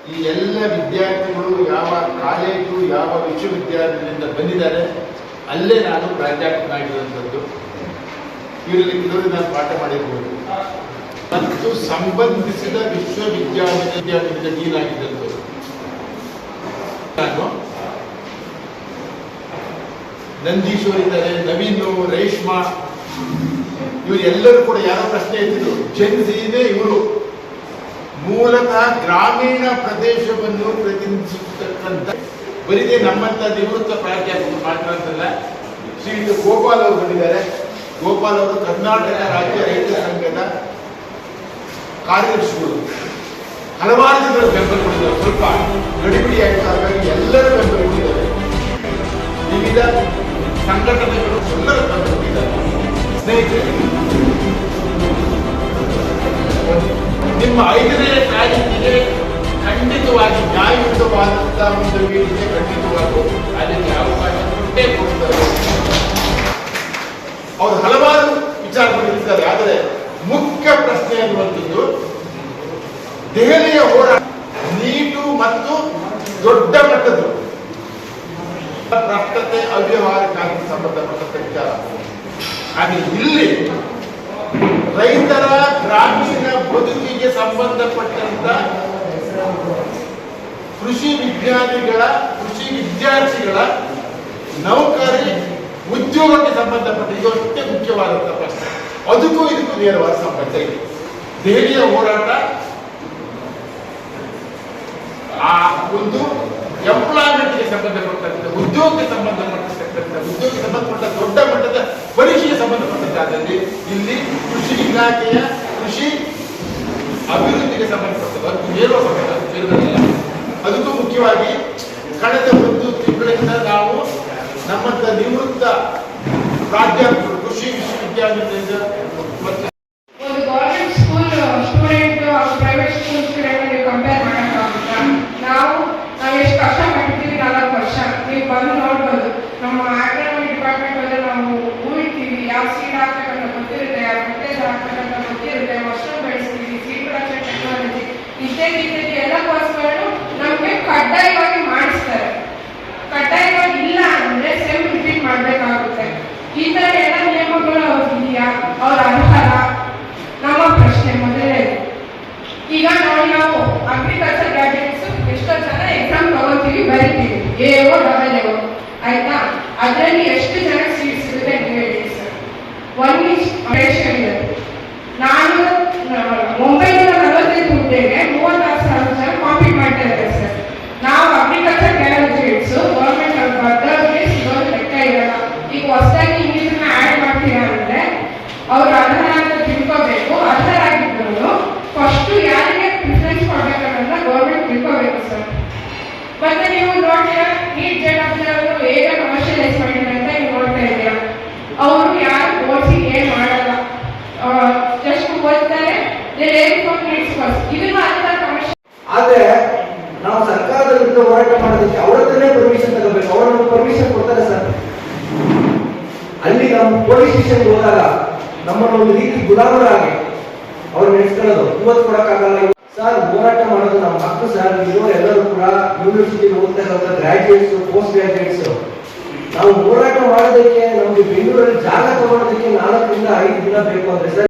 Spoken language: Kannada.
ಈ ಎಲ್ಲ ವಿದ್ಯಾರ್ಥಿಗಳು ಯಾವ ಕಾಲೇಜು ಯಾವ ವಿಶ್ವವಿದ್ಯಾಲಯದಿಂದ ಬಂದಿದ್ದಾರೆ ಅಲ್ಲೇ ನಾನು ಪ್ರಾಧ್ಯಾಪಕನಾಗಿರುವಂಥದ್ದು. ಇವರಲ್ಲಿ ಕೆಲವರು ನಾನು ಪಾಠ ಮಾಡಿರ್ಬೋದು ಮತ್ತು ಸಂಬಂಧಿಸಿದ ವಿಶ್ವವಿದ್ಯಾಲಯದ ಡೀಲ್ ಆಗಿದ್ದಂಥದ್ದು. ನಾನು ನಂದೀಶ್ವರ್ ಇದ್ದಾರೆ, ನವೀನ್, ರೇಷ್ಮಾ, ಇವರು ಎಲ್ಲರೂ ಕೂಡ ಯಾರೋ ಪ್ರಶ್ನೆ ಎತ್ತಿದ್ರು. ಜನ್ಸಿನೇ ಇವರು ಮೂಲತಃ ಗ್ರಾಮೀಣ ಪ್ರದೇಶವನ್ನು ಪ್ರತಿನಿಧಿಸತಕ್ಕಂಥ ಬರೀದೇ ನಮ್ಮಂತ ನಿವೃತ್ತ ಪ್ರಾಧ್ಯಾಪಕರು ಮಾತ್ರ ಅಂತಲ್ಲ. ಶ್ರೀಯುತ ಗೋಪಾಲ್ ಅವರು ಬಂದಿದ್ದಾರೆ. ಗೋಪಾಲ್ ಅವರು ಕರ್ನಾಟಕ ರಾಜ್ಯ ರೈತ ಸಂಘದ ಕಾರ್ಯದರ್ಶಿಗಳು. ಹಲವಾರು ಜನರ ಬೆಂಬಲ ಕೊಟ್ಟಿದ್ದಾರೆ. ಸ್ವಲ್ಪ ಗಡಿಬಿಡಿ ಹಾಗಾಗಿ ಎಲ್ಲರೂ ಬೆಂಬಲ ಕೊಟ್ಟಿದ್ದಾರೆ. ವಿವಿಧ ಸಂಘಟನೆಗಳು ಎಲ್ಲರೂ ಬೆಂಬಲ ಕೊಟ್ಟಿದ್ದಾರೆ. ಸ್ನೇಹಿತರೆ, ನಿಮ್ಮ 5ನೇ ತಾರೀಕಿಗೆ ಖಂಡಿತವಾಗಿ ನ್ಯಾಯಯುತವಾದಂತಹ ಒಂದು ವೇದಿಕೆ ಖಂಡಿತವಾಗೂ ಅದಕ್ಕೆ ಅವಕಾಶ ಕೊಟ್ಟೇ ಕೊಡ್ತಾರೆ. ಅವರು ಹಲವಾರು ವಿಚಾರಗಳಿರ್ತಾರೆ. ಆದರೆ ಮುಖ್ಯ ಪ್ರಶ್ನೆ ಅನ್ನುವಂಥದ್ದು ದೆಹಲಿಯ ಹೋರಾಟ ನೀಟು ಮತ್ತು ದೊಡ್ಡ ಮಟ್ಟದ ಭ್ರಷ್ಟತೆ ಅವ್ಯವಹಾರಕ್ಕಾಗಿ ಸಂಬಂಧಪಟ್ಟ ವಿಚಾರ. ಹಾಗೆ ಇಲ್ಲಿ ರೈತರ ಗ್ರಾಮೀಣ ಬದುಕಿಗೆ ಸಂಬಂಧಪಟ್ಟಂತ ಕೃಷಿ ವಿಜ್ಞಾನಿಗಳ, ಕೃಷಿ ವಿದ್ಯಾರ್ಥಿಗಳ ನೌಕರಿ ಉದ್ಯೋಗಕ್ಕೆ ಸಂಬಂಧಪಟ್ಟ ಇದು ಅಷ್ಟೇ ಮುಖ್ಯವಾದಂತಹ ಪ್ರಶ್ನೆ. ಅದಕ್ಕೂ ಇದಕ್ಕೂ ನೇರವಾದ ಸಂಬಂಧ ಇದೆ. ದೆಹಲಿಯ ಹೋರಾಟ ಆ ಒಂದು ಎಂಪ್ಲಾಯ್ಮೆಂಟ್ಗೆ ಸಂಬಂಧಪಟ್ಟಂತ, ಉದ್ಯೋಗಕ್ಕೆ ಸಂಬಂಧಪಟ್ಟಂತ, ಉದ್ಯೋಗಕ್ಕೆ ಸಂಬಂಧಪಟ್ಟ ದೊಡ್ಡ ಮಟ್ಟದ ಪರೀಕ್ಷೆಗೆ ಸಂಬಂಧಪಟ್ಟಂತಾದಲ್ಲಿ ಇಲ್ಲಿ ಕೃಷಿ ಇಲಾಖೆಯ ಕೃಷಿ ಅಭಿವೃದ್ಧಿಗೆ ಸಂಬಂಧಪಟ್ಟದ್ದು ಅದಕ್ಕೂ ನೇರುವ ಸಂಬಂಧ. ಅದಕ್ಕೂ ಮುಖ್ಯವಾಗಿ ಕಳೆದ 1 ತಿಂಗಳಿಂದ ನಾವು ನಮ್ಮಂತ ನಿವೃತ್ತ ಪ್ರಾಧ್ಯಾಪಕರು ಕೃಷಿ ವಿಶ್ವವಿದ್ಯಾಲಯದಿಂದ ಮತ್ತು ಒಂದು government school student private school student compare ಮಾಡೋಕ್ಕಾಗುತ್ತಾ? ನಾವು ಎಷ್ಟು ಕಷ್ಟಪಟ್ಟಿದ್ದೀವಿ 4 ವರ್ಷ. ನೀವು ಬಂದು ನೋಡ್ಬೋದು. ನಮ್ಮ ಅಗ್ರಿಕಲ್ಚರ್ ಡಿಪಾರ್ಟ್ಮೆಂಟ್ ಅಲ್ಲಿ ನಾವು ಉಳಿತೀವಿ, ಯಾವ ಸೀಡ್ ಹಾಕ್ಬೇಕಂತ ಗೊತ್ತಿರುತ್ತೆ, ಯಾವ ಫರ್ಟಿಲೈಸರ್ ಹಾಕ್ಬೇಕಂತ ಗೊತ್ತಿರುತ್ತೆ, ಮಶ್ರೂಮ್ ಬೆಳೆಸ್ತೀವಿ, ಸೀಡ್ ಪ್ರೊಡಕ್ಷನ್ ಟೆಕ್ನಾಲಜಿ ಇತ್ಯಾದಿ ಎಲ್ಲ ಕೋರ್ಸ್ಗಳು ನಮಗೆ ಕಡ್ಡಾಯವಾಗಿ ಮಾಡಿಸ್ತಾರೆ. ಕಡ್ಡಾಯವಾಗಿ ಇಲ್ಲ ಅಂದ್ರೆ ಸೇಮ್ ರಿಪೀಟ್ ಮಾಡಬೇಕಾಗುತ್ತೆ. ಈ ತರ ಎಲ್ಲ ನಿಯಮಗಳು ಇದೆಯಾ? ಅವ್ರ ಅರ್ಹರ? ನಮ್ಮ ಪ್ರಶ್ನೆ ಮೊದಲೇ. ಈಗ ನಾವು ಅಗ್ರಿಕಲ್ಚರ್ ಗ್ರಾಜುಯೇಟ್ಸ್ ಎಷ್ಟೋ ಜನ ಎಕ್ಸಾಮ್ ತಗೋತೀವಿ, ಬರೀತೀವಿ, AO AA ಆಯ್ತಾ? ಅದರಲ್ಲಿ ಎಷ್ಟು ಜನ ಸೀಟ್ ಸಿಗುತ್ತೆ ನೀವು ಹೇಳಿ ಸರ್. 1:10 ಇದೆ. ನಾನು 945 ಹುದ್ದೆಗೆ 36,000 ಜನ ಕಾಂಪೀಟ್ ಮಾಡ್ತಾ ಇದ್ದಾರೆ ಸರ್. ನಾವು ಅಗ್ರಿಕಲ್ಚರ್ ಗ್ರಾಜುಯೇಟ್ಸ್ ಗೌರ್ಮೆಂಟ್ ಬದ್ದವ್ರಿಗೆ ಸಿಗೋದು ಲೆಕ್ಕ ಇರಲ್ಲ. ಈಗ ಹೊಸದಾಗಿ ಇಂಗ್ಲೀಷ್ನ ಆ್ಯಡ್ ಮಾಡ್ತೀರಾ ಅಂದ್ರೆ ಅವ್ರು ಅರ್ಹರ ಅಂತ ತಿಳ್ಕೋಬೇಕು. ಅರ್ಹರಾಗಿದ್ರು ಫಸ್ಟ್ ಯಾರಿಗೆ ಪ್ರಿಫರೆನ್ಸ್ ಕೊಡ್ಬೇಕನ್ನೋದನ್ನ ಗೌರ್ಮೆಂಟ್ ತಿಳ್ಕೋಬೇಕು ಸರ್. ಮತ್ತೆ ನೀವು ನೋಡ್ತೀರಾ ನೀಟ್ ಜಡಬ್ದವರು ಹೇಗ ಕಮರ್ಷಿಯಲೈಸ್ ಮಾಡಿದ್ರೆ ಅಂತ ನೀವು ನೋಡ್ತಾ ಇದ್ದೀರಾ. ಅವರು ಯಾರು ಓದಿಸಿ ಏನ್ ಮಾಡಲ್ಲ, ಜಸ್ಟ್ ಓದ್ತಾರೆ. ಇದನ್ನು ಅಂತ ಕಮರ್ಷಿಯಲ್. ಆದ್ರೆ ನಾವು ಸರ್ಕಾರದ ವಿರುದ್ಧ ಹೋರಾಟ ಮಾಡೋದಕ್ಕೆ ಅವರನ್ನೇ ಪರ್ಮಿಷನ್ ತಗೋಬೇಕು. ಅವರು ಪರ್ಮಿಷನ್ ಕೊಡ್ತಾರೆ ಸರ್. ಅಲ್ಲಿ ನಾವು ಪೊಲೀಸ್ ಸ್ಟೇಷನ್ ಹೋದಾಗ ನಮ್ಮನ್ನು ಒಂದು ರೀತಿ ಗುಲಾಮರಾಗಿ ಅವ್ರು ನಡೆಸ್ಕೊಳ್ಳೋದು. ಇವತ್ತು ಕೊಡಕ್ಕಾಗಲ್ಲ ಸರ್. ಹೋರಾಟ ಮಾಡೋದು ನಮ್ಮ ಹಕ್ಕು ಸರ್. ಎಲ್ಲರೂ ಕೂಡ ಯೂನಿವರ್ಸಿಟಿ ಓದ್ತಾ ಇರೋ ಗ್ರಾಜುಯೇಟ್ಸ್, ಪೋಸ್ಟ್ ಗ್ರಾಜುಯೇಟ್ಸ್. ನಾವು ಹೋರಾಟ ಮಾಡೋದಕ್ಕೆ, ನಮ್ಗೆ ಬೆಂಗಳೂರಲ್ಲಿ ಜಾಗ ತಗೊಳ್ಳೋದಕ್ಕೆ 4 ರಿಂದ 5 ದಿನ ಬೇಕು ಅಂದ್ರೆ ಸರ್